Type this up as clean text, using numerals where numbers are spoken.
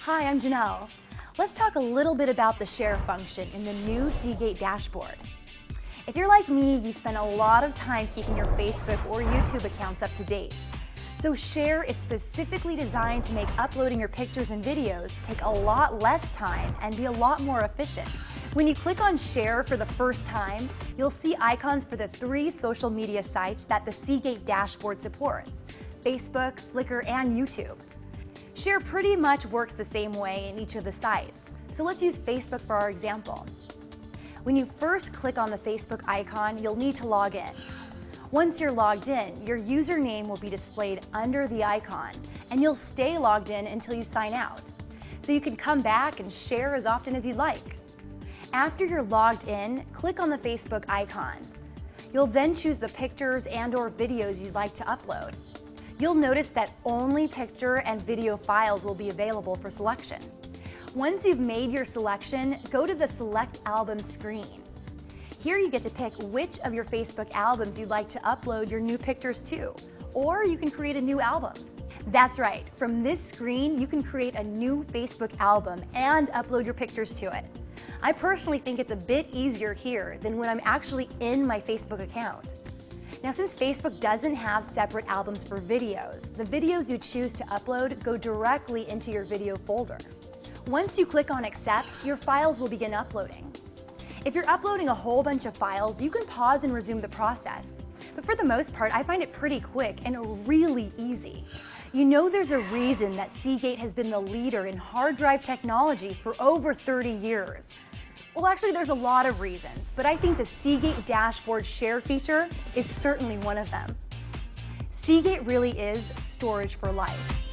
Hi, I'm Janelle. Let's talk a little bit about the share function in the new Seagate dashboard. If you're like me, you spend a lot of time keeping your Facebook or YouTube accounts up to date. So share is specifically designed to make uploading your pictures and videos take a lot less time and be a lot more efficient. When you click on share for the first time, you'll see icons for the 3 social media sites that the Seagate dashboard supports: Facebook, Flickr, and YouTube. Share pretty much works the same way in each of the sites. So let's use Facebook for our example. When you first click on the Facebook icon, you'll need to log in. Once you're logged in, your username will be displayed under the icon, and you'll stay logged in until you sign out. So you can come back and share as often as you'd like. After you're logged in, click on the Facebook icon. You'll then choose the pictures and/or videos you'd like to upload. You'll notice that only picture and video files will be available for selection. Once you've made your selection, go to the Select Album screen. Here you get to pick which of your Facebook albums you'd like to upload your new pictures to, or you can create a new album. That's right, from this screen you can create a new Facebook album and upload your pictures to it. I personally think it's a bit easier here than when I'm actually in my Facebook account. Now, since Facebook doesn't have separate albums for videos, the videos you choose to upload go directly into your video folder. Once you click on Accept, your files will begin uploading. If you're uploading a whole bunch of files, you can pause and resume the process. But for the most part, I find it pretty quick and really easy. You know there's a reason that Seagate has been the leader in hard drive technology for over 30 years. Well, actually, there's a lot of reasons, but I think the Seagate dashboard share feature is certainly one of them. Seagate really is storage for life.